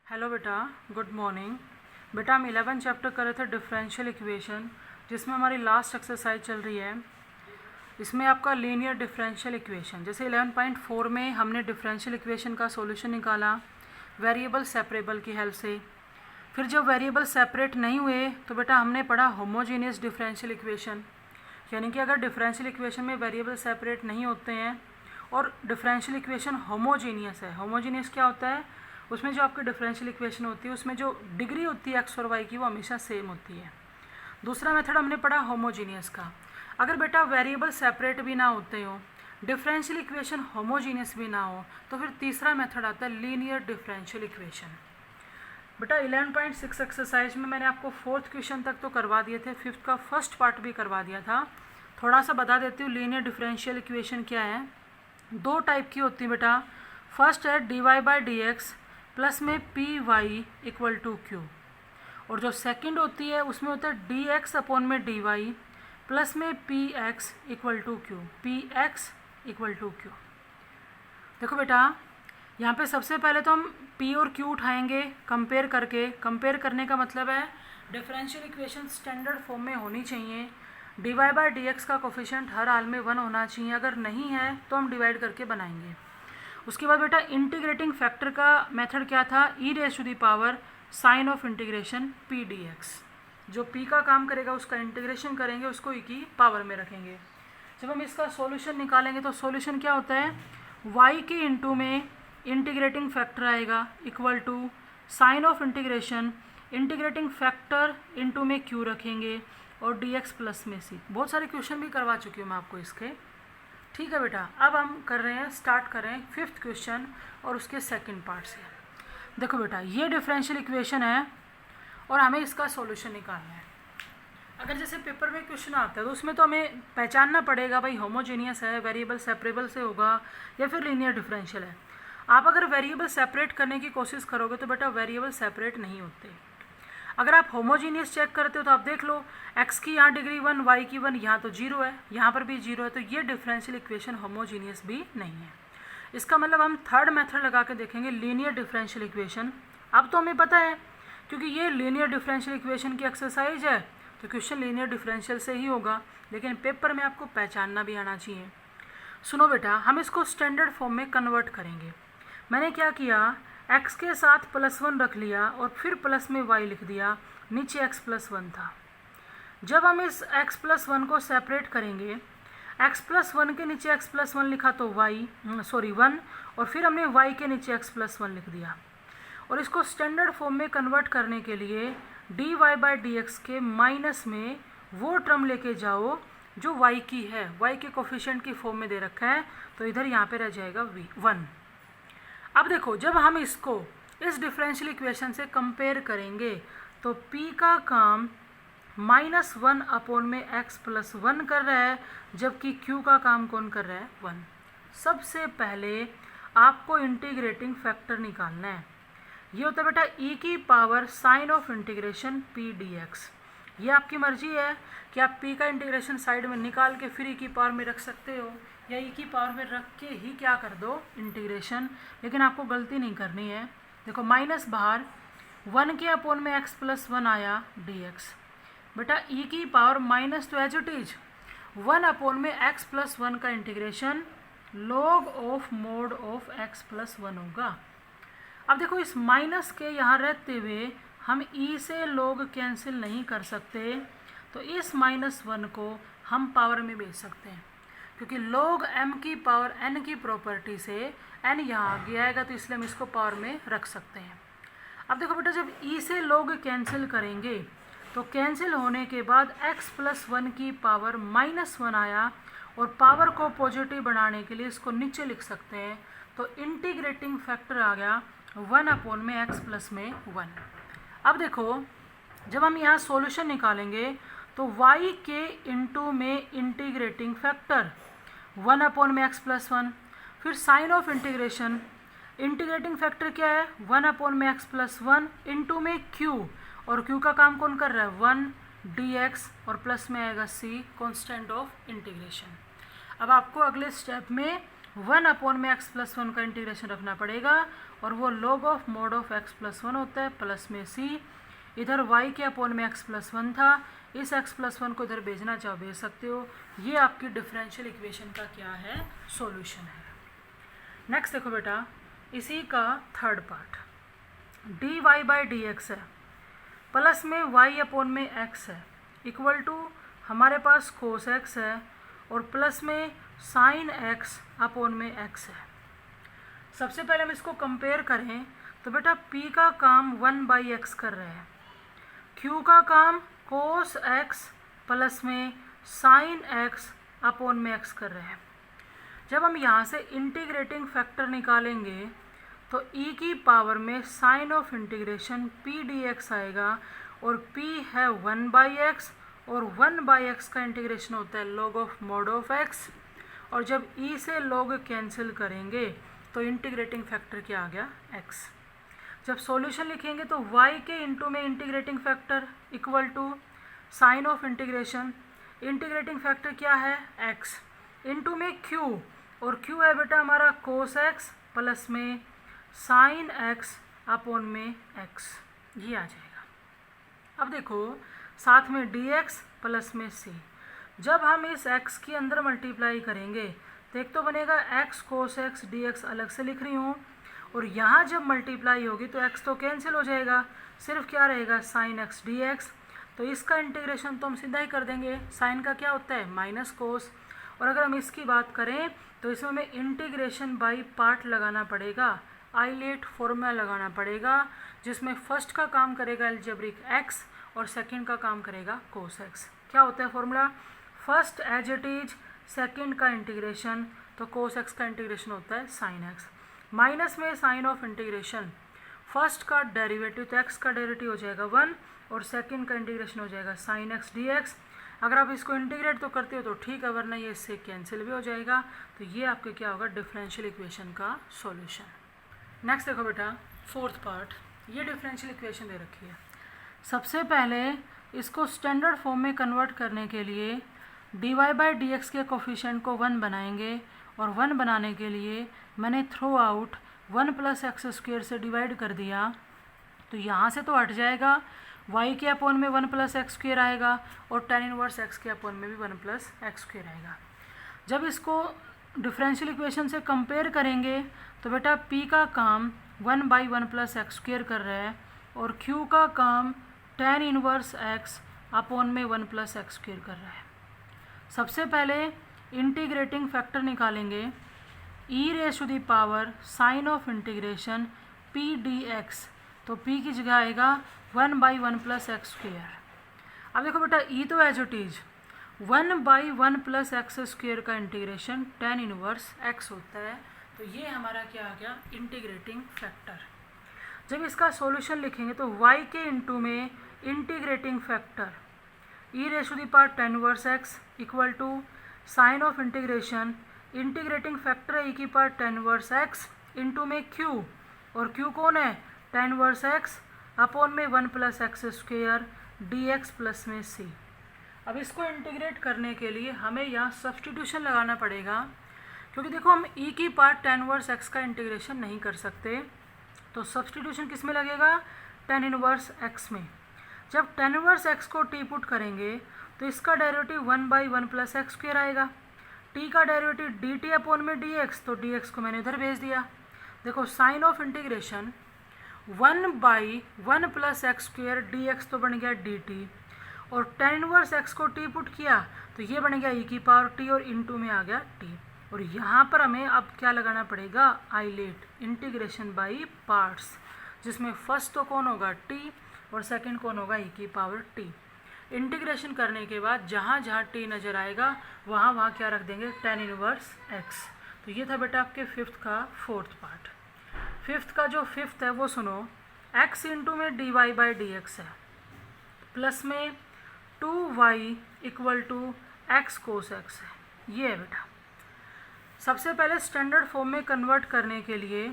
Hello बेटा, good morning. बेटा हम 11 चैप्टर कर रहे थे डिफरेंशियल इक्वेशन, जिसमें हमारी लास्ट एक्सरसाइज चल रही है। इसमें आपका लीनियर डिफरेंशियल इक्वेशन, जैसे 11.4 में हमने डिफरेंशियल इक्वेशन का सॉल्यूशन निकाला वेरिएबल सेपरेबल की हेल्प से। फिर जब वेरिएबल सेपरेट नहीं हुए तो बेटा हमने पढ़ा होमोजीनियस डिफरेंशियल इक्वेशन, यानी कि अगर डिफरेंशियल इक्वेशन में वेरिएबल सेपरेट नहीं होते हैं और डिफरेंशियल इक्वेशन होमोजीनियस है। होमोजीनियस क्या होता है? उसमें जो आपकी डिफरेंशियल इक्वेशन होती है उसमें जो डिग्री होती है एक्स और वाई की वो हमेशा सेम होती है। दूसरा मेथड हमने पढ़ा होमोजीनियस का। अगर बेटा वेरिएबल सेपरेट भी ना होते हो, डिफरेंशियल इक्वेशन होमोजीनियस भी ना हो, तो फिर तीसरा मेथड आता है लीनियर डिफरेंशियल इक्वेशन। बेटा 11.6 एक्सरसाइज में मैंने आपको 4th क्वेश्चन तक तो करवा दिए थे, 5th का फर्स्ट पार्ट भी करवा दिया था। थोड़ा सा बता देती हूँ लीनियर डिफरेंशियल इक्वेशन क्या है। दो टाइप की होती है बेटा। फर्स्ट है D Y by D X plus में P Y equal to Q, और जो सेकंड होती है उसमें होता है डी एक्स अपॉन में डी वाई प्लस में P X equal to Q, P X equal to Q. देखो बेटा, यहाँ पे सबसे पहले तो हम p और q उठाएंगे कंपेयर करके। कंपेयर करने का मतलब है डिफरेंशियल इक्वेशन स्टैंडर्ड फॉर्म में होनी चाहिए। D Y by D x का कोफिशिएंट हर हाल में 1 होना चाहिए, अगर नहीं है तो हम डिवाइड करके बनाएंगे। उसके बाद बेटा इंटीग्रेटिंग फैक्टर का मेथड क्या था? E raise to the power sign of integration p d x. जो p का काम करेगा उसका इंटीग्रेशन करेंगे, उसको e की पावर में रखेंगे। जब हम इसका सॉल्यूशन निकालेंगे तो सॉल्यूशन क्या होता है? y के इंटू में इंटीग्रेटिंग फैक्टर आएगा equal to sign of integration, integrating factor into में q रखेंगे और dx प्लस में c। बहुत सारे क्वेश्चन भी करवा चुकी हूँ मैं आपको इसके। ठीक है बेटा, अब हम कर रहे हैं, स्टार्ट कर रहे हैं 5th क्वेश्चन और उसके सेकंड पार्ट से। देखो बेटा, ये डिफरेंशियल इक्वेशन है और हमें इसका सॉल्यूशन निकालना है। अगर जैसे पेपर में क्वेश्चन आता है तो उसमें तो हमें पहचानना पड़ेगा भाई होमोजीनियस है, वेरिएबल सेपरेबल से होगा या फिर लीनियर डिफरेंशियल है। आप अगर वेरिएबल सेपरेट करने की कोशिश करोगे तो बेटा वेरिएबल सेपरेट नहीं होते। अगर आप होमोजीनियस चेक करते हो तो आप देख लो x की यहाँ डिग्री 1, y की 1, यहाँ तो 0 है, यहाँ पर भी 0 है, तो ये डिफरेंशियल इक्वेशन होमोजीनियस भी नहीं है। इसका मतलब हम थर्ड मेथड लगा के देखेंगे लीनियर डिफरेंशियल इक्वेशन। अब तो हमें पता है क्योंकि ये लीनियर डिफरेंशियल इक्वेशन की एक्सरसाइज है तो क्वेश्चन लीनियर डिफरेंशियल से ही होगा, लेकिन पेपर में आपको पहचानना भी आना चाहिए। सुनो बेटा, हम इसको स्टैंडर्ड फॉर्म में कन्वर्ट करेंगे। मैंने क्या किया, x के साथ +1 रख लिया और फिर प्लस में y लिख दिया, नीचे x + 1 था। जब हम इस x + 1 को सेपरेट करेंगे, x + 1 के नीचे x + 1 लिखा तो 1, और फिर हमने y के नीचे x + 1 लिख दिया। और इसको स्टैंडर्ड फॉर्म में कन्वर्ट करने के लिए d Y by D x के माइनस में वो टर्म लेके जाओ जो y की है, y के कोफिशिएंट की फॉर्म में दे रखा है, तो इधर यहाँ पे रह जाएगा 1। अब देखो, जब हम इसको इस डिफरेंशियल इक्वेशन से कंपेयर करेंगे तो p का काम -1 अपॉन में x + 1 कर रहा है, जबकि q का काम कौन कर रहा है? 1। सबसे पहले आपको इंटीग्रेटिंग फैक्टर निकालना है। ये होता है बेटा e की power sign of integration p dx। ये आपकी मर्जी है कि आप p का इंटीग्रेशन साइड में निकाल के फिर e की पावर में रख सकते हो, या e की पावर में रख के ही क्या कर दो, इंटीग्रेशन। लेकिन आपको गलती नहीं करनी है। देखो माइनस बाहर, 1 के अपॉन में x + 1 आया dx। बेटा e की पावर माइनस तो एज इट इज 1 अपॉन में x + 1 का integration log of mode of x + 1 होगा। अब देखो, इस माइनस के यहाँ रहते हुए हम e से log कैंसिल नहीं कर सकते, तो इस -1 को हम पावर में भेज सकते हैं, क्योंकि log m की पावर n की प्रॉपर्टी से n यहाँ आगे आएगा, तो इसलिए हम इसको पावर में रख सकते हैं। अब देखो बेटा, जब e से log कैंसिल करेंगे तो कैंसिल होने के बाद x + 1 की पावर -1 आया, और पावर को पॉजिटिव बनाने के लिए इसको नीचे लिख सकते हैं, तो इंटीग्रेटिंग फैक्टर आ गया 1 अपॉन में x + में 1। अब देखो, जब हम यहाँ सॉल्यूशन निकालेंगे तो y के इंटू में इंटीग्रेटिंग फैक्टर 1 अपॉन में x + 1, फिर sign of integration, integrating factor क्या है? 1 अपॉन में x + 1 इंटू में q, और q का काम कौन कर रहा है? 1 dx, और प्लस में आएगा c, कॉन्स्टेंट ऑफ इंटीग्रेशन। अब आपको अगले स्टेप में 1 में x प्लस 1 का इंटीग्रेशन रखना पड़ेगा और वो log of mod of x plus 1 होता है प्लस में c। इधर y के अपॉन में x प्लस 1 था, इस x प्लस 1 को इधर भेजना चाहो भेज सकते हो। ये आपकी डिफरेंशियल इक्वेशन का क्या है, सॉल्यूशन है। नेक्स्ट देखो बेटा, इसी का third part dy by D x है प्लस में y अपॉन में x है इक्वल टू हमारे पास cos x है और प्लस में sin x अपॉन में x है। सबसे पहले हम इसको कंपेयर करें तो बेटा p का काम 1/x कर रहे हैं, q का काम cos x प्लस में sin x अपॉन में x कर रहे हैं। जब हम यहाँ से इंटीग्रेटिंग फैक्टर निकालेंगे तो e की पावर में sign of integration p dx आएगा और p है 1/x और 1/x का इंटीग्रेशन होता है log of mod of x, और जब e से log कैंसिल करेंगे तो इंटीग्रेटिंग फैक्टर क्या आ गया, x। जब सॉल्यूशन लिखेंगे तो y के इंटू में integrating factor equal to sign of integration, integrating factor क्या है x इंटू में q, और q है बेटा हमारा cos x प्लस में sin x अपॉन में x, ये आ जाएगा। अब देखो साथ में dx प्लस में c, जब हम इस x के अंदर मल्टीप्लाई करेंगे तो एक तो बनेगा x cos x dx अलग से लिख रही हूँ, और यहाँ जब मल्टीप्लाई होगी तो x तो कैंसिल हो जाएगा, सिर्फ क्या रहेगा sin x dx। तो इसका इंटीग्रेशन तो हम सीधा ही कर देंगे, साइन का क्या होता है माइनस कोस। और अगर हम इसकी बात करें तो इसमें हमें इंटीग्रेशन बाई पार्ट लगाना पड़ेगा, आइलेट फॉर्मूला लगाना पड़ेगा, जिसमें फर्स्ट का काम करेगा एल्जेब्रिक x और सेकंड का काम करेगा cos x। क्या होता है formula, first as it is, second का इंटीग्रेशन, तो cos x का इंटीग्रेशन होता है sin x, माइनस में साइन ऑफ इंटीग्रेशन, फर्स्ट का डेरिवेटिव तो x का डेरिवेटिव हो जाएगा 1 और सेकंड का इंटीग्रेशन हो जाएगा sin x dx। अगर आप इसको इंटीग्रेट तो करते हो तो ठीक है, वरना ये इससे कैंसिल भी हो जाएगा। तो ये आपके क्या होगा, डिफरेंशियल इक्वेशन का सॉल्यूशन। नेक्स्ट देखो बेटा फोर्थ पार्ट, ये डिफरेंशियल इक्वेशन दे रखी है। सबसे पहले इसको स्टैंडर्ड फॉर्म में कन्वर्ट करने के लिए dy बाई डी एक्स के कोफिशिएंट को 1 बनाएंगे, और 1 बनाने के लिए मैंने through out 1 plus x square से डिवाइड कर दिया, तो यहाँ से तो हट जाएगा, y के अपॉन में 1 प्लस एक्स स्क्वेयर आएगा और tan इनवर्स x के अपॉन में भी 1 प्लस एक्स स्क्वेयर आएगा। जब इसको डिफरेंशियल इक्वेशन से कंपेयर करेंगे तो बेटा p का काम 1/1 प्लस एक्स स्क्वेयर कर रहा है और q का काम tan इनवर्स x अपॉन में 1 प्लस एक्स स्क्वेयर कर रहा है। सबसे पहले इंटीग्रेटिंग फैक्टर निकालेंगे, e raise to the power sign of integration p dx, तो p की जगह आएगा 1/1 प्लस एक्स स्क्वेयर। अब देखो बेटा e तो as it is 1/1 plus x square का इंटीग्रेशन tan इनवर्स x होता है, तो ये हमारा क्या आ गया, इंटीग्रेटिंग फैक्टर। जब इसका सॉल्यूशन लिखेंगे तो y के इंटू में integrating factor e raise to the power tan inverse x equal to sign of integration, integrating factor है e की power tan inverse x into में q, और q कौन है tan इनवर्स x अपॉन में 1 plus x square dx plus में c। अब इसको इंटीग्रेट करने के लिए हमें यहाँ सब्सटीट्यूशन लगाना पड़ेगा, क्योंकि देखो हम e की पावर tan इनवर्स x का इंटीग्रेशन नहीं कर सकते, तो सब्सटीट्यूशन किस में लगेगा, tan इनवर्स x में। जब tan इनवर्स x को t पुट करेंगे तो इसका डेरिवेटिव 1/1 प्लस एक्स स्क्वेयर आएगा, t का डेरिवेटिव dt अपॉन में dx, तो dx को मैंने इधर भेज दिया। देखो sign of integration 1/1 plus x square dx तो बन गया dt, और tan इनवर्स x को t पुट किया तो ये बन गया e की पावर t और इनटू में आ गया t, और यहाँ पर हमें अब क्या लगाना पड़ेगा, आइलेट इंटीग्रेशन बाई पार्ट्स, जिसमें फर्स्ट तो कौन होगा t और सेकंड कौन होगा e की पावर t। इंटीग्रेशन करने के बाद जहाँ जहाँ t नज़र आएगा वहाँ वहाँ क्या रख देंगे, tan इनवर्स x। तो ये था बेटा आपके फिफ्थ का फोर्थ पार्ट। फिफ्थ का जो फिफ्थ है वो सुनो, x इंटू में dy बाई डी एक्स है प्लस में 2y equal to x cos x है, ये है बेटा। सबसे पहले स्टैंडर्ड फॉर्म में कन्वर्ट करने के लिए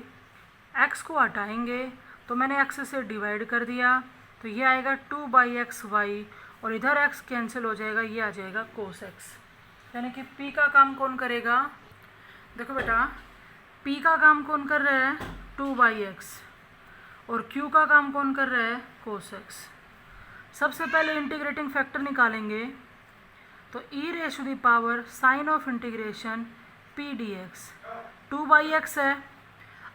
x को हटाएंगे, तो मैंने x से डिवाइड कर दिया, तो ये आएगा 2/xy, और इधर x कैंसिल हो जाएगा, ये आ जाएगा cos x। यानी कि p का काम कौन करेगा, देखो बेटा, p का काम कौन कर रहा है 2/x और q का काम कौन कर रहा है cos x। सबसे पहले इंटीग्रेटिंग फैक्टर निकालेंगे तो e⁻⁴ sign of integration p dx 2/x है।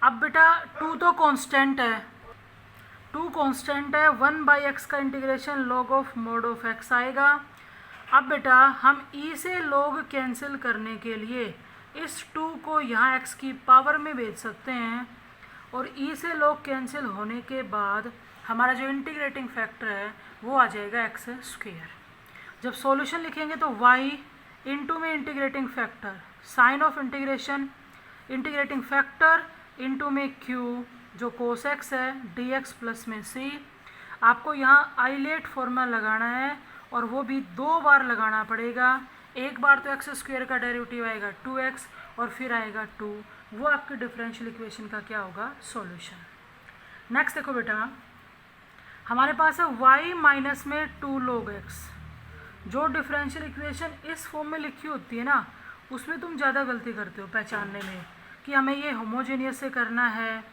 अब बेटा 2 तो कांस्टेंट है, 2 कांस्टेंट है, 1/x का integration log of mod of x आएगा। अब बेटा हम e से log कैंसिल करने के लिए इस 2 को यहाँ x की पावर में भेज सकते हैं और e से log कैंसिल होने के बाद हमारा जो इंटीग्रेटिंग फैक्टर है वो आ जाएगा x²। जब सॉल्यूशन लिखेंगे तो y इंटू में integrating factor sign of integration integrating factor into में q जो cos x है dx प्लस में c। आपको यहाँ आइलेट फॉर्मूला लगाना है और वो भी 2 बार लगाना पड़ेगा। एक बार तो x² का डेरिवेटिव आएगा 2x और फिर आएगा 2, वो आपके डिफरेंशियल इक्वेशन का क्या होगा सॉल्यूशन। नेक्स्ट देखो बेटा, हमारे पास है y माइनस में 2 log x। जो डिफरेंशियल इक्वेशन इस फॉर्म में लिखी होती है ना, उसमें तुम ज़्यादा गलती करते हो पहचानने में कि हमें ये होमोजेनियस से करना है,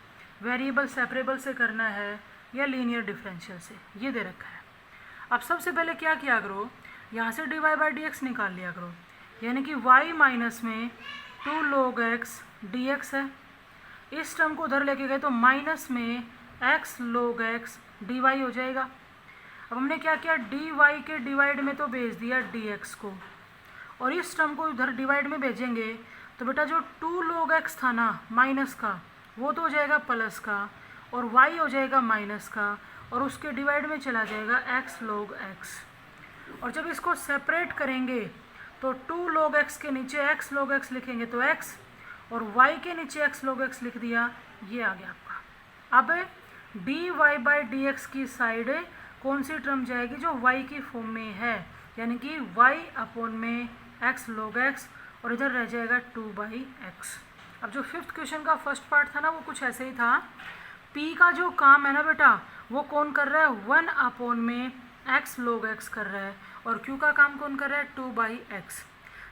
वेरिएबल सेपरेबल से करना है या लीनियर डिफरेंशियल से, ये दे रखा है। अब सबसे पहले क्या किया करो, यहाँ से dy/dx निकाल लिया करो, यानी कि y माइनस में 2 log x dx है। इस टर्म को उधर लेके गए तो माइनस में x log x dy हो जाएगा। अब हमने क्या किया, dy के डिवाइड में तो भेज दिया dx को और इस टर्म को उधर डिवाइड में भेजेंगे तो बेटा जो 2 log x था ना माइनस का, वो तो हो जाएगा प्लस का और y हो जाएगा माइनस का और उसके डिवाइड में चला जाएगा x log x। और जब इसको सेपरेट करेंगे तो 2 log x के नीचे x log x लिखेंगे तो x और y के नीचे x log x लिख दिया, ये आ गया आपका। अब dy/dx की साइड कौन सी टर्म जाएगी, जो y की फॉर्म में है, यानी कि y अपॉन में x log x और इधर रह जाएगा 2/x। अब जो 5th क्वेश्चन का फर्स्ट पार्ट था ना, वो कुछ ऐसे ही था। p का जो काम है ना बेटा, वो कौन कर रहा है 1 अपॉन में x log x कर रहा है और q का काम कौन कर रहा है 2/x।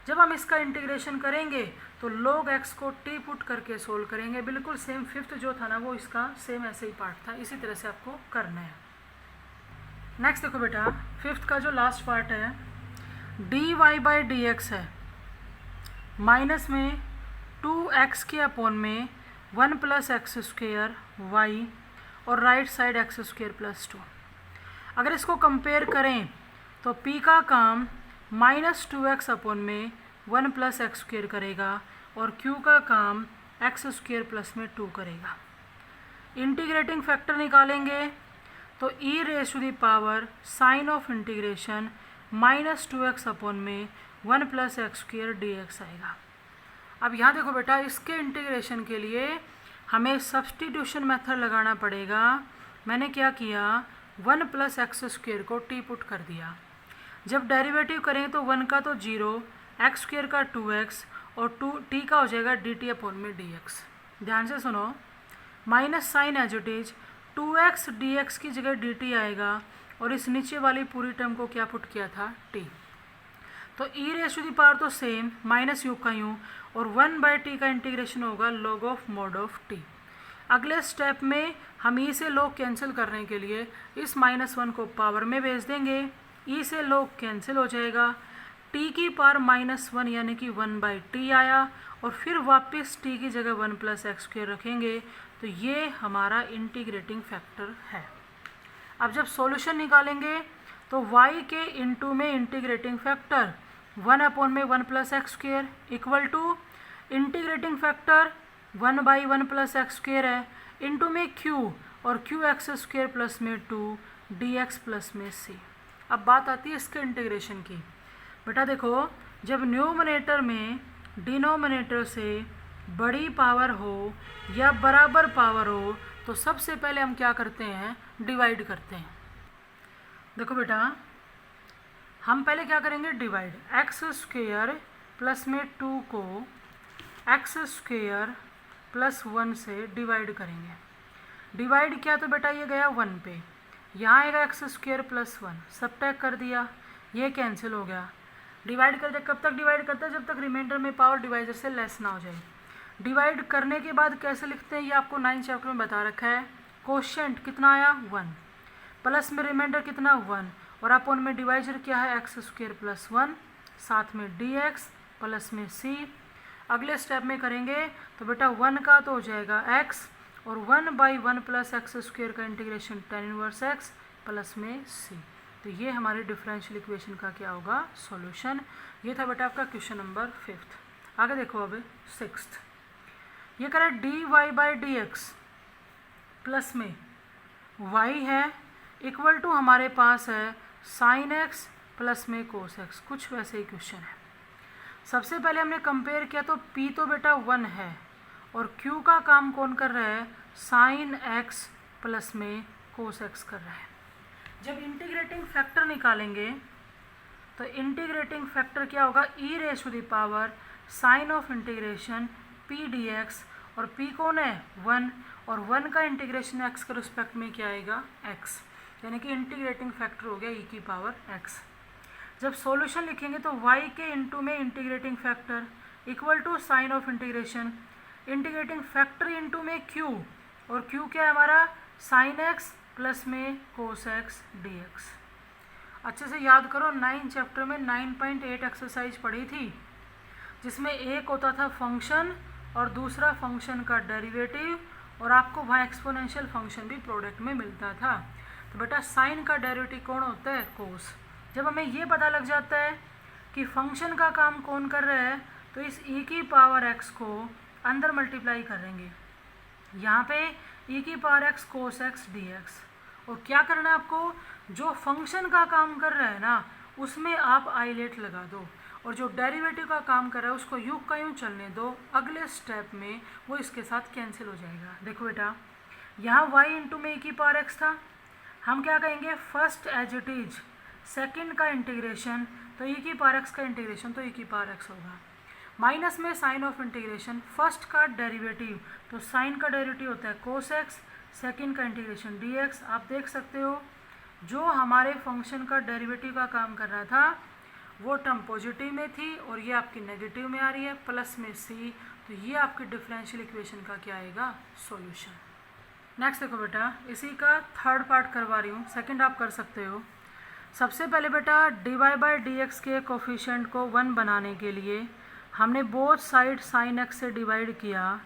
जब हम इसका इंटीग्रेशन करेंगे तो log x को t पुट करके सोल्व करेंगे। बिल्कुल सेम 5th जो था ना, वो इसका सेम ऐसे ही पार्ट था, इसी तरह से आपको करना है। नेक्स्ट देखो बेटा, 5th का जो लास्ट पार्ट है dy/dx है माइनस में 2x के अपॉन में 1 + x² y और राइट साइड x² + 2। अगर इसको कंपेयर करें तो p का काम -2x अपॉन में 1 + x² करेगा और q का काम x² प्लस में 2 करेगा। इंटीग्रेटिंग फैक्टर निकालेंगे तो e⁻⁴ sign of integration -2x upon में 1 + x² dx आएगा। अब यहाँ देखो बेटा, इसके इंटीग्रेशन के लिए हमें सब्सटीट्यूशन मेथड लगाना पड़ेगा। मैंने क्या किया, 1 + x² को t पुट कर दिया। जब डेरिवेटिव करेंगे तो 1 का तो 0, x² का 2x और t का हो जाएगा dt अपॉन में dx। ध्यान से सुनो, minus sign as it is 2x dx की जगह dt आएगा और इस नीचे वाली पूरी टर्म को क्या पुट किया था t। तो e⁻⁴ तो सेम, माइनस यू का यूँ और 1/t का इंटीग्रेशन होगा log of mod of t। अगले स्टेप में हम e से log कैंसिल करने के लिए इस -1 को पावर में भेज देंगे, e से log कैंसिल हो जाएगा, t की पावर -1 यानी कि 1/t आया और फिर वापस t की जगह 1 + x² रखेंगे, तो ये हमारा इंटीग्रेटिंग फैक्टर है। अब जब सॉल्यूशन निकालेंगे तो y के इंटू में इंटीग्रेटिंग फैक्टर 1 अपॉन में 1 + x² equal to integrating factor 1/1 + x² है इंटू में q और q x² प्लस में 2 dx प्लस में c। अब बात आती है इसके इंटीग्रेशन की। बेटा देखो, जब न्यूमरेटर में डिनोमिनेटर से बड़ी पावर हो या बराबर पावर हो तो सबसे पहले हम क्या करते हैं, डिवाइड करते हैं। देखो बेटा, हम पहले क्या करेंगे, डिवाइड x² प्लस में 2 को x² + 1 से डिवाइड करेंगे। डिवाइड किया तो बेटा ये गया 1 पे, यहाँ आएगा x² + 1, सबट्रैक्ट कर दिया, ये कैंसिल हो गया। डिवाइड करते कब तक डिवाइड करते हैं, जब तक रिमाइंडर में पावर डिवाइजर से लेस ना हो जाए। डिवाइड करने के बाद कैसे लिखते हैं ये आपको 9th चैप्टर में बता रखा है। कोशेंट कितना आया 1, प्लस में रिमाइंडर कितना 1, और अपन में डिवाइजर क्या है x² + 1, साथ में dx प्लस में c। अगले स्टेप में करेंगे तो बेटा 1 का तो हो जाएगा x, और 1/1 + x² का इंटीग्रेशन tan 1x प्लस में c। तो ये हमारे डिफरेंशियल इक्वेशन का क्या होगा सॉल्यूशन। ये था बेटा आपका क्वेश्चन नंबर 5th। आगे देखो अब 6th, ये कह रहा है dy/dx प्लस में y है इक्वल टू हमारे पास है sin x प्लस में cos x। कुछ वैसे ही क्वेश्चन है। सबसे पहले हमने कंपेयर किया तो p तो बेटा 1 है और q का काम कौन कर रहा है sin x प्लस में cos x कर रहा है। जब इंटीग्रेटिंग फैक्टर निकालेंगे तो इंटीग्रेटिंग फैक्टर क्या होगा e⁻⁴ sign of integration p dx, और p कौन है 1, और 1 का इंटीग्रेशन x के रिस्पेक्ट में क्या आएगा x, यानी कि इंटीग्रेटिंग फैक्टर हो गया e⁻x। जब सॉल्यूशन लिखेंगे तो y के इंटू में integrating factor equal to sign of integration, integrating factor into में q, और q क्या है हमारा साइन x प्लस में cos x dx। अच्छे से याद करो 9th चैप्टर में 9.8 एक्सरसाइज पढ़ी थी, जिसमें एक होता था फंक्शन और दूसरा फंक्शन का डेरिवेटिव, और आपको वहाँ एक्सपोनेंशियल फंक्शन भी प्रोडक्ट में मिलता था। तो बेटा साइन का डेरिवेटिव कौन होता है कोस। जब हमें ये पता लग जाता है कि फंक्शन का काम कौन कर रहा है तो इस e⁻x को अंदर मल्टीप्लाई करेंगे, यहाँ पे e⁻x cos x dx, और क्या करना है आपको जो फंक्शन का काम कर रहा है ना उसमें आप आइलेट लगा दो, और जो डेरिवेटिव का काम कर रहा है उसको यूं का यूं चलने दो। अगले स्टेप में वो इसके साथ कैंसिल हो जाएगा। देखो बेटा यहाँ y इंटू में e⁻x था, हम क्या कहेंगे first as it is, second का इंटीग्रेशन तो e⁻x का इंटीग्रेशन तो e⁻x होगा, माइनस में साइन ऑफ इंटीग्रेशन फर्स्ट का डेरिवेटिव तो साइन का डेरिवेटिव होता है cos x, सेकेंड का इंटीग्रेशन dx। आप देख सकते हो जो हमारे फंक्शन का डेरिवेटिव का काम कर रहा था वो टर्म पॉजिटिव में थी और ये आपकी नेगेटिव में आ रही है प्लस में c, तो ये आपकी डिफरेंशियल इक्वेशन का क्या आएगा सॉल्यूशन। नेक्स्ट देखो बेटा इसी का थर्ड पार्ट करवा रही हूँ, सेकंड आप कर सकते हो। सबसे पहले बेटा dy/dx के कोफिशिएंट को 1 बनाने के लिए हमने बोथ साइड sin x से डिवाइड किया,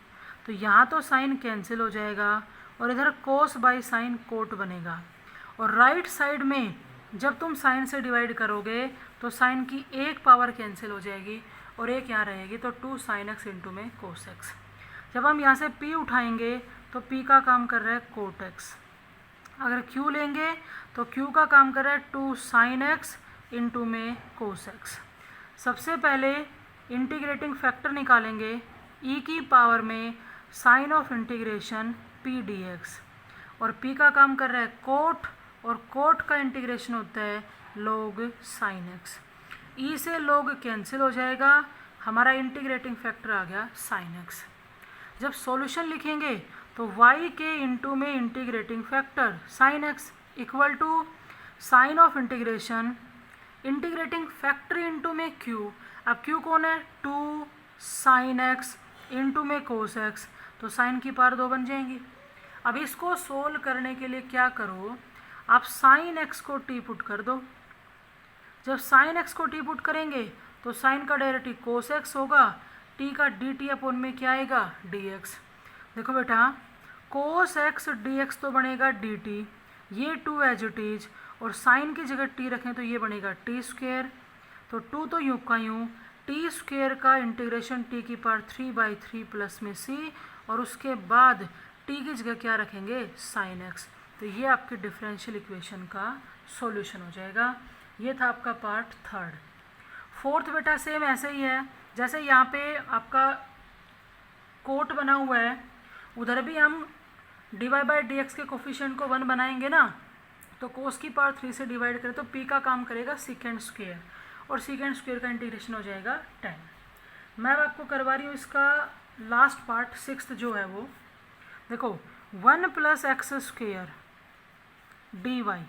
तो यहाँ तो साइन कैंसिल हो जाएगा और इधर cos/sin कोट बनेगा, और राइट साइड में जब तुम साइन से डिवाइड करोगे तो साइन की एक पावर कैंसिल हो जाएगी और एक यहाँ रहेगी, तो 2 sin x इंटू में cos x। जब हम यहाँ से p उठाएंगे तो p का काम कर रहा है कोट x, अगर q लेंगे तो q का काम कर रहा है 2 sin x इंटू में cos x। सबसे पहले इंटीग्रेटिंग फैक्टर निकालेंगे e की पावर में sign of integration p dx, और p का काम कर रहा है कोट, और कोट का इंटीग्रेशन होता है log sin x। e से log कैंसिल हो जाएगा, हमारा इंटीग्रेटिंग फैक्टर आ गया sin x। जब सॉल्यूशन लिखेंगे तो y के इंटू में integrating factor sin x equal to sign of integration integrating factor into में q। अब q कौन है 2 sin x इंटू में cos x, तो साइन की पावर 2 बन जाएंगी। अब इसको सोल्व करने के लिए क्या करो आप sin x को t पुट कर दो। जब sin x को t पुट करेंगे तो साइन का डेरिवेटिव cos x होगा, t का dt अपॉन में क्या आएगा dx। देखो बेटा cos x dx तो बनेगा dt, ये 2 एज इट इज, और साइन की जगह t रखें तो ये बनेगा t², तो 2 तो यूँ का यूँ t² का इंटीग्रेशन t की पावर 3/3 प्लस में c, और उसके बाद t की जगह क्या रखेंगे sin x, तो ये आपके डिफरेंशियल इक्वेशन का सॉल्यूशन हो जाएगा। ये था आपका पार्ट थर्ड। फोर्थ बेटा सेम ऐसे ही है, जैसे यहाँ पे आपका कोट बना हुआ है उधर भी हम dy/dx के कोफिशिएंट को 1 बनाएंगे ना, तो cos की पावर 3 से डिवाइड करें तो p का काम करेगा sec², और sec² का इंटीग्रेशन हो जाएगा 10। मैं अब आपको करवा रही हूँ इसका लास्ट पार्ट 6th जो है वो। देखो 1 + x² dy,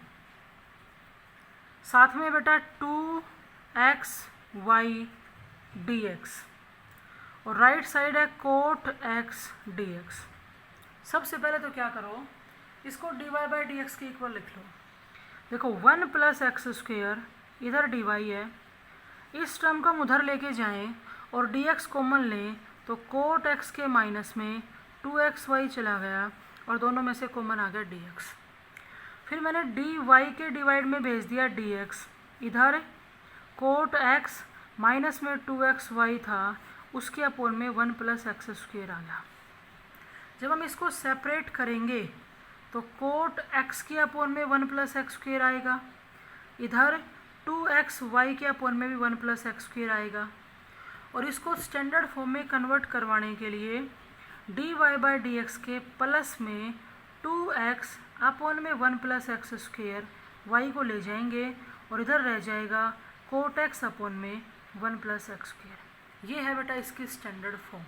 साथ में बेटा 2xy dx, और राइट साइड है कोट एक्स डी एक्स। सबसे पहले तो क्या करो, इसको d Y by D x के इक्वल लिख लो। देखो 1 प्लस एक्स स्क्वेयर, इधर डी वाई है, इस टर्म को हम उधर लेके जाएं और डी एक्स कॉमन लें तो कोट एक्स के माइनस में 2xy चला गया और दोनों में से कॉमन आ गया डी एक्स। फिर मैंने डी वाई के डिवाइड में भेज दिया डी एक्स, इधर कोट एक्स माइनस में 2xy था, उसके अपोन में 1 प्लस एक्स स्क्वेयर आ गया। जब हम इसको सेपरेट करेंगे तो कोट एक्स के अपोन में 1 प्लस एक्स स्क्वेयर आएगा, इधर 2xy के अपोन में भी 1 प्लस एक्स स्क्वेयर आएगा। और इसको स्टैंडर्ड फॉर्म में कन्वर्ट करवाने के लिए d Y by D x के प्लस में 2x अपोन में 1 प्लस एक्स स्क्वेयर वाई को ले जाएंगे और इधर रह जाएगा कोट एक्स अपोन में 1 प्लस एक्स स्क्वेयर। ये है बेटा इसकी स्टैंडर्ड फॉर्म।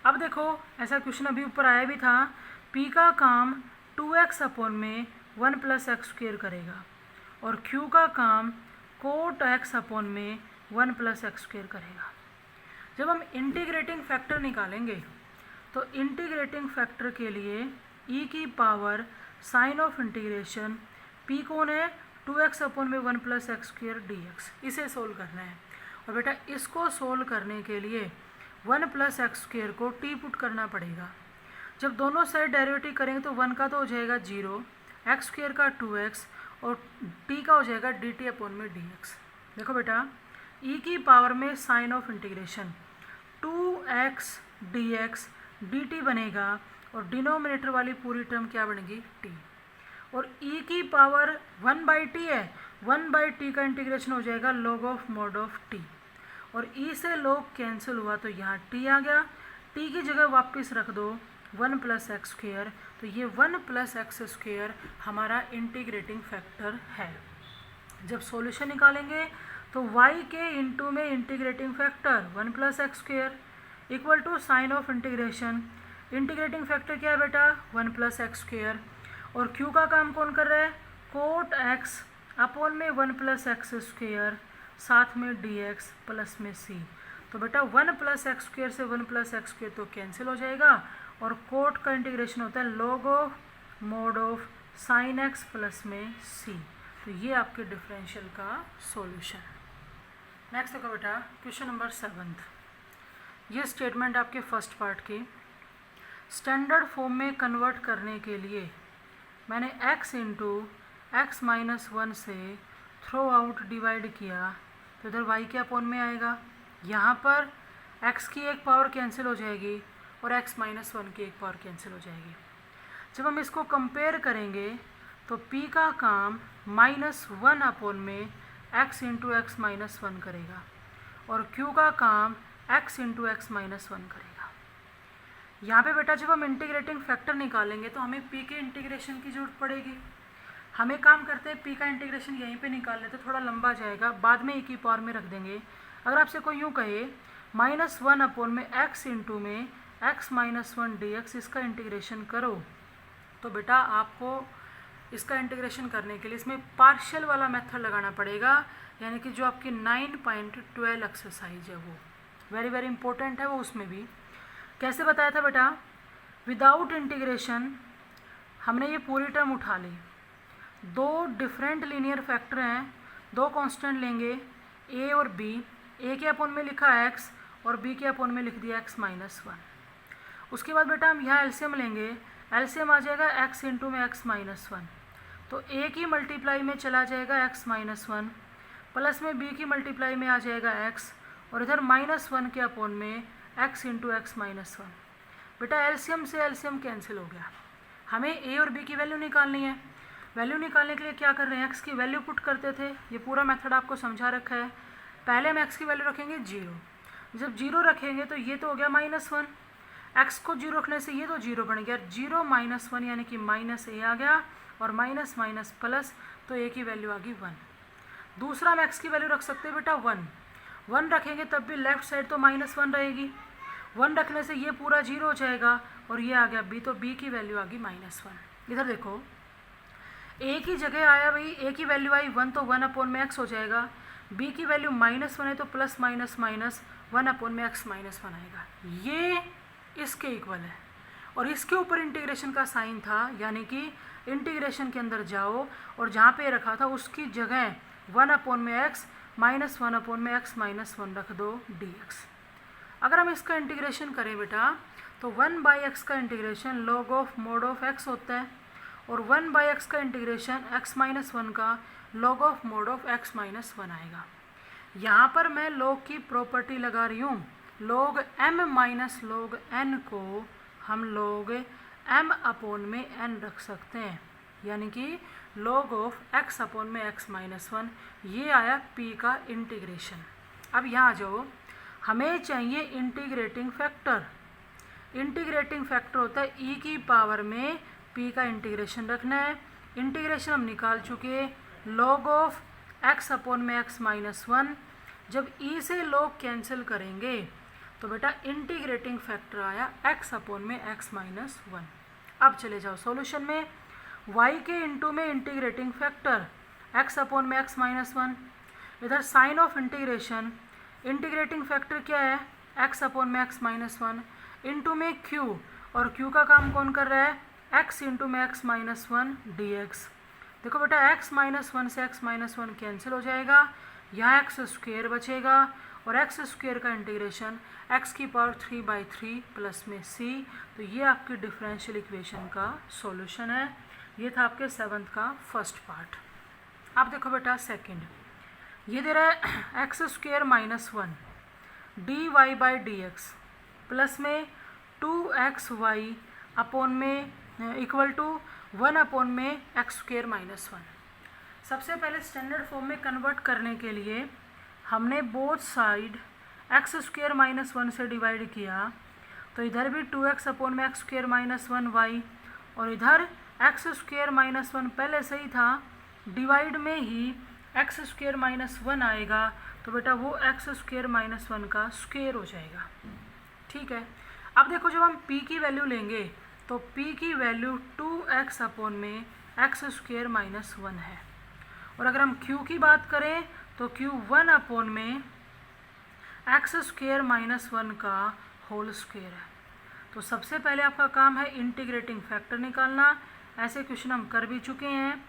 अब देखो ऐसा क्वेश्चन अभी ऊपर आया भी था, p का काम 2x अपोन में 1 प्लस एक्स स्क्वेयर करेगा और q का काम कोट x अपोन में 1 प्लस एक्स स्क्वेयर करेगा। जब हम इंटीग्रेटिंग फैक्टर निकालेंगे तो इंटीग्रेटिंग फैक्टर के लिए e की power sign of integration p कौन है 2x अपोन में 1 plus x square D x, इसे सोल्व करना है। और बेटा इसको सोल्व करने के लिए 1 प्लस एक्स स्क्वेयर को t पुट करना पड़ेगा। जब दोनों साइड डेरिवेटिव करेंगे तो 1 का तो हो जाएगा 0, एक्स स्क्वेयर का 2x और t का हो जाएगा dt अपोन में dx। देखो बेटा e की पावर में sign of integration 2x dx dt बनेगा और डिनोमिनेटर वाली पूरी टर्म क्या बनेगी t। और e की पावर 1/t है, 1/t का इंटीग्रेशन हो जाएगा log of mod of t और e से log कैंसिल हुआ तो यहाँ t आ गया, t की जगह वापस रख दो 1 प्लस एक्स स्क्वेयर, तो ये 1 प्लस एक्स स्क्वेयर हमारा इंटीग्रेटिंग फैक्टर है। जब सॉल्यूशन निकालेंगे तो y के इंटू में integrating factor 1 plus x square equal to sign of integration, integrating factor क्या है बेटा 1 प्लस एक्स स्क्वेयर और q का काम कौन कर रहा है कोट x अपोन में 1 प्लस एक्स स्क्वेयर साथ में dx प्लस में c। तो बेटा 1 प्लस एक्स स्क्वेयर से 1 प्लस एक्स स्क्वेयर तो कैंसिल हो जाएगा और कोट का इंटीग्रेशन होता है log of mod of sine x plus में c। तो ये आपके डिफरेंशियल का सॉल्यूशन। नेक्स्ट देखो बेटा क्वेश्चन नंबर 7। ये स्टेटमेंट आपके फर्स्ट पार्ट की स्टैंडर्ड फॉर्म में कन्वर्ट करने के लिए मैंने x इंटू एक्स माइनस 1 से थ्रो आउट डिवाइड किया तो इधर y के अपोन में आएगा, यहाँ पर x की एक पावर कैंसिल हो जाएगी और x माइनस 1 की एक पावर कैंसिल हो जाएगी। जब हम इसको कंपेयर करेंगे तो p का काम -1 अपोन में x इंटू एक्स माइनस 1 करेगा और q का काम x इंटू एक्स माइनस 1 करेगा। यहाँ पे बेटा जब हम इंटीग्रेटिंग फैक्टर निकालेंगे तो हमें p के इंटीग्रेशन की जरूरत पड़ेगी। हमें काम करते हैं p का इंटीग्रेशन यहीं पे निकाल लेते, थोड़ा लंबा जाएगा, बाद में e की पावर में रख देंगे। अगर आपसे कोई यूँ कहे -1 अपोन में x इंटू में x माइनस 1 dx इसका इंटीग्रेशन करो तो बेटा आपको इसका इंटीग्रेशन करने के लिए इसमें पार्शियल वाला मेथड लगाना पड़ेगा, यानी कि जो आपकी 9.12 एक्सरसाइज है वो वेरी वेरी इंपॉर्टेंट है। वो उसमें भी कैसे बताया था बेटा, विदाउट इंटीग्रेशन हमने ये पूरी टर्म उठा ली, दो डिफरेंट लीनियर फैक्टर हैं, दो कांस्टेंट लेंगे a और b, a के अपोन में लिखा x और b के अपोन में लिख दिया x माइनस 1। उसके बाद बेटा हम यहाँ एलसीएम लेंगे, एलसीएम आ जाएगा x इंटू में x माइनस 1, तो a की मल्टीप्लाई में चला जाएगा x माइनस 1 प्लस में b की मल्टीप्लाई में आ जाएगा x और इधर -1 के अपोन में x इंटू एक्स माइनस 1। बेटा एलसीएम से एलसीएम कैंसिल हो गया, हमें a और b की वैल्यू निकालनी है। वैल्यू निकालने के लिए क्या कर रहे हैं, x की वैल्यू पुट करते थे, ये पूरा मेथड आपको समझा रखा है। पहले हम x की वैल्यू रखेंगे 0, जब 0 रखेंगे तो ये तो हो गया -1, x को 0 रखने से ये तो 0 बन गया, 0 माइनस 1 यानी कि -a आ गया और माइनस माइनस प्लस तो a की वैल्यू आ गई 1। दूसरा हम x की वैल्यू रख सकते हैं बेटा 1 रखेंगे तब भी लेफ्ट साइड तो -1 रहेगी, 1 रखने से ये पूरा 0 हो जाएगा और ये आ गया b, तो b की वैल्यू आ गई -1। इधर देखो a की जगह आया भाई, a की वैल्यू आई 1 तो 1 अपोन में x हो जाएगा, b की वैल्यू -1 है तो प्लस माइनस माइनस 1/(x-1) आएगा, ये इसके इक्वल है। और इसके ऊपर इंटीग्रेशन का साइन था, यानी कि इंटीग्रेशन के अंदर जाओ और जहाँ पे रखा था उसकी जगह 1/(x -1/(x-1) रख दो dx। अगर हम इसका इंटीग्रेशन करें बेटा तो 1/x का integration log of mod of x होता है और 1/x का इंटीग्रेशन x-1 का log of mod of x-1 आएगा। यहाँ पर मैं log की प्रॉपर्टी लगा रही हूँ, log m minus log n को हम log m/n रख सकते हैं, यानी कि log ऑफ x/(x-1) ये आया p का इंटीग्रेशन। अब यहाँ आ जाओ, हमें चाहिए इंटीग्रेटिंग फैक्टर। इंटीग्रेटिंग फैक्टर होता है e की पावर में p का इंटीग्रेशन रखना है। इंटीग्रेशन हम निकाल चुके, log ऑफ x/(x-1) जब e से log कैंसिल करेंगे तो बेटा इंटीग्रेटिंग फैक्टर आया x/(x-1). अब चले जाओ सॉल्यूशन में, y के इंटू में इंटीग्रेटिंग फैक्टर x/(x-1), इधर sign of integration, integrating factor क्या है x/(x-1) इंटू में q, और q का काम कौन कर रहा है x इंटू में x-1 dx। देखो बेटा x-1 से x-1 कैंसिल हो जाएगा, यहाँ x² बचेगा और x² का इंटीग्रेशन x की पावर 3/3 प्लस में c। तो ये आपकी डिफरेंशियल इक्वेशन का सॉल्यूशन है। ये था आपके 7th का फर्स्ट पार्ट। अब देखो बेटा सेकंड, ये दे रहा है x² - 1 dy/dx प्लस में 2xy अपॉन में इक्वल टू 1/(x² - 1). सबसे पहले स्टैंडर्ड फॉर्म में कन्वर्ट करने के लिए हमने बोथ साइड x² - 1 से डिवाइड किया, तो इधर भी 2x/(x² - 1y और इधर x² - 1 पहले से ही था, डिवाइड में ही x² - 1 आएगा, तो बेटा वो x² - 1 का स्क्वायर हो जाएगा। ठीक है, अब देखो जब हम p की वैल्यू लेंगे तो p की वैल्यू 2x/(x² - 1 है, और अगर हम q की बात करें तो q 1/(x² - 1 का होल स्क्वायर है। तो सबसे पहले आपका काम है इंटीग्रेटिंग फैक्टर निकालना, ऐसे क्वेश्चन हम कर भी चुके हैं।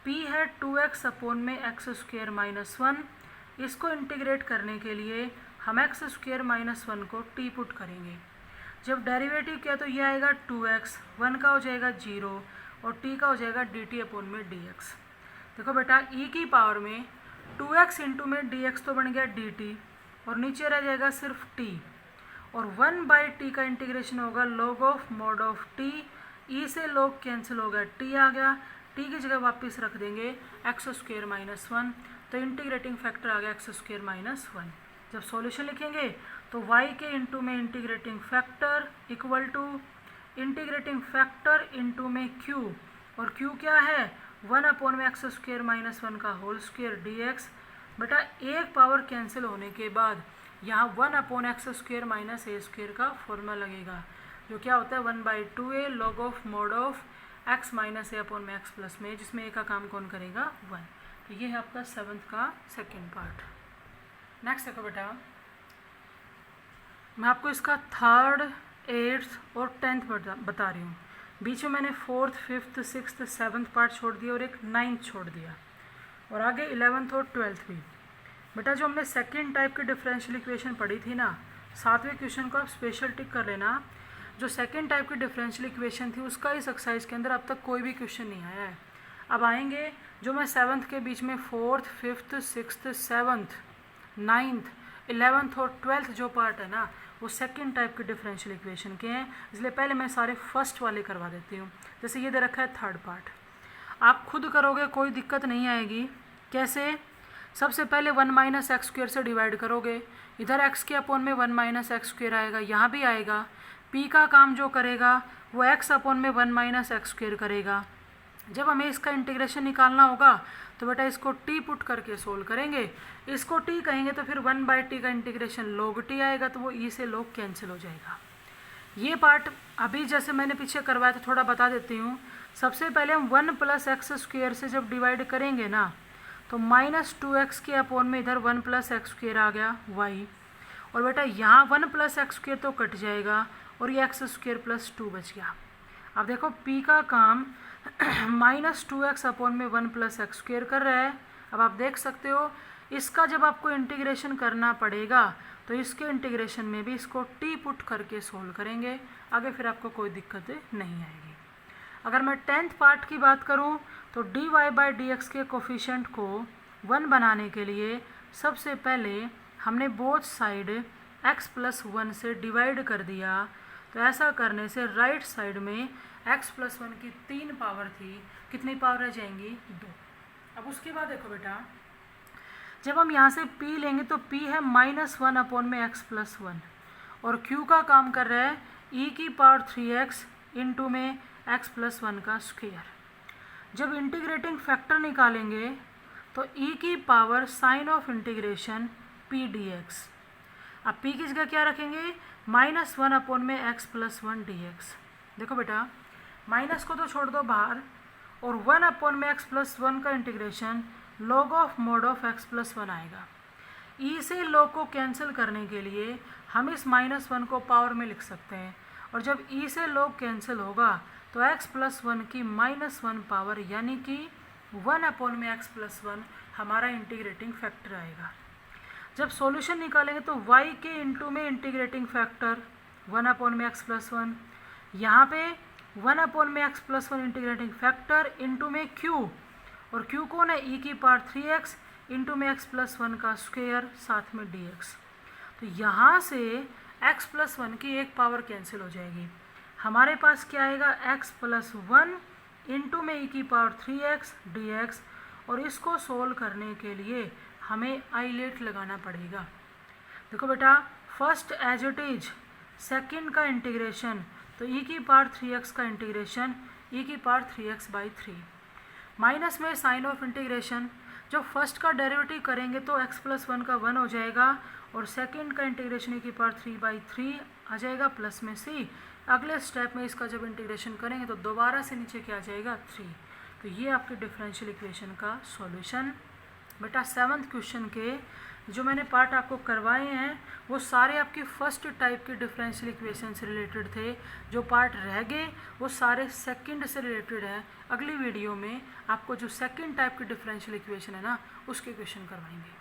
p है 2x/(x² - 1, इसको इंटीग्रेट करने के लिए हम x² - 1 को t पुट करेंगे। जब डेरिवेटिव किया तो ये आएगा 2x, 1 का हो जाएगा 0 और t का हो जाएगा dt/dx। देखो बेटा e की पावर में 2x इंटू में dx तो बन गया dt और नीचे रह जाएगा सिर्फ t, और 1/t का इंटीग्रेशन होगा log of mod of t, e से log कैंसिल होगा, t आ गया, t की जगह वापस रख देंगे x² - 1, तो इंटीग्रेटिंग फैक्टर आ गया x² - 1। जब सॉल्यूशन लिखेंगे तो y के इंटू में integrating factor equal to integrating factor into में q, और q क्या है 1/(x² - 1 का होल स्क्वायर dx। बेटा एक पावर कैंसिल होने के बाद यहाँ 1/(x² - a² का फॉर्मूला लगेगा, जो क्या होता है 1/2a log of mod of x - a/x plus में, जिसमें a का काम कौन करेगा 1। तो ये है आपका 7th का सेकेंड पार्ट। नेक्स्ट देखो बेटा, मैं आपको इसका 3rd, 8th और 10th बता रही हूँ। बीच में मैंने 4th, 5th, 6th, 7th part छोड़ दिया और एक 9th छोड़ दिया, और आगे 11th और 12th भी। बेटा जो हमने सेकेंड टाइप की डिफरेंशियल इक्वेशन पढ़ी थी ना, 7वें क्वेश्चन को आप स्पेशल टिक कर लेना। जो सेकेंड टाइप की डिफरेंशियल इक्वेशन थी उसका इस एक्सरसाइज के अंदर अब तक कोई भी क्वेश्चन नहीं आया है। अब आएंगे जो मैं 7th के बीच में 4th, 5th, 6th, 7th, 9th, 11th और 12th जो पार्ट है ना, वो सेकंड टाइप के डिफरेंशियल इक्वेशन के हैं, इसलिए पहले मैं सारे फर्स्ट वाले करवा देती हूँ। जैसे ये दे रखा है 3rd पार्ट, आप खुद करोगे कोई दिक्कत नहीं आएगी। कैसे? सबसे पहले 1 - x² से डिवाइड करोगे, इधर x के अपॉन में 1 - x² आएगा, यहाँ भी आएगा। p का काम जो करेगा वो x अपॉन में 1 - x² करेगा। जब हमें इसका इंटीग्रेशन निकालना होगा तो बेटा इसको t पुट करके सोल्व करेंगे, इसको t कहेंगे तो फिर 1/t का इंटीग्रेशन log t आएगा, तो वो e से log कैंसिल हो जाएगा। ये पार्ट अभी जैसे मैंने पीछे करवाया था थोड़ा बता देती हूँ। सबसे पहले हम 1 + x² से जब डिवाइड करेंगे ना, तो -2x के अपॉन में इधर 1 + x² आ गया y, और बेटा यहाँ 1 + x² तो कट जाएगा और ये x² + 2 बच गया। अब देखो p का काम -2x अपॉन में 1 + x² कर रहा है। अब आप देख सकते हो इसका जब आपको इंटीग्रेशन करना पड़ेगा तो इसके इंटीग्रेशन में भी इसको t पुट करके सोल्व करेंगे, आगे फिर आपको कोई दिक्कत नहीं आएगी। अगर मैं 10th पार्ट की बात करूं तो dy/dx के कोफिशिएंट को 1 बनाने के लिए सबसे पहले हमने बोथ साइड x + 1 से डिवाइड कर दिया। तो ऐसा करने से राइट साइड में x + 1 की 3 पावर थी, कितनी पावर रह जाएंगी 2। अब उसके बाद देखो बेटा जब हम यहाँ से p लेंगे तो p है -1 अपॉन में x + 1, और q का काम कर रहा है e⁻3x इंटू में x + 1 का स्क्वायर। जब इंटीग्रेटिंग फैक्टर निकालेंगे तो e की power sign of integration p dx। अब p की जगह क्या रखेंगे -1 अपॉन में x + 1 dx। देखो बेटा माइनस को तो छोड़ दो बाहर, और 1 अपॉन में x + 1 का integration log of mod of x + 1 आएगा। e से log को कैंसिल करने के लिए हम इस -1 को पावर में लिख सकते हैं, और जब e से log कैंसिल होगा तो x + 1 की -1 पावर यानी कि 1 अपॉन में x + 1 हमारा इंटीग्रेटिंग फैक्टर आएगा। जब सॉल्यूशन निकालेंगे तो y के इंटू में इंटीग्रेटिंग फैक्टर 1 अपॉन में x + 1, यहाँ पे 1 अपॉन में x + 1 इंटीग्रेटिंग फैक्टर इंटू में q, और q कौन है e⁻3x इंटू में x + 1 का स्क्वायर साथ में dx। तो यहाँ से x + 1 की एक पावर कैंसिल हो जाएगी, हमारे पास क्या आएगा x + 1 इंटू में e⁻3x dx, और इसको सोल्व करने के लिए हमें आइलेट लगाना पड़ेगा। देखो बेटा first as it is second का इंटीग्रेशन, तो e⁻3x का इंटीग्रेशन e⁻3x/3 माइनस में साइन ऑफ इंटीग्रेशन। जब फर्स्ट का डेरिवेटिव करेंगे तो x + 1 का 1 हो जाएगा, और सेकंड का इंटीग्रेशन e⁻3/3 आ जाएगा प्लस में c। अगले स्टेप में इसका जब इंटीग्रेशन करेंगे तो दोबारा से नीचे क्या आ जाएगा 3। तो ये आपके डिफरेंशियल इक्वेशन का सॉल्यूशन। बेटा 7th क्वेश्चन के जो मैंने पार्ट आपको करवाए हैं वो सारे आपकी फर्स्ट टाइप के डिफरेंशियल इक्वेशन से रिलेटेड थे। जो पार्ट रह गए वो सारे सेकंड से रिलेटेड है। अगली वीडियो में आपको जो सेकंड टाइप के डिफरेंशियल इक्वेशन है ना उसके क्वेश्चन करवाएंगे।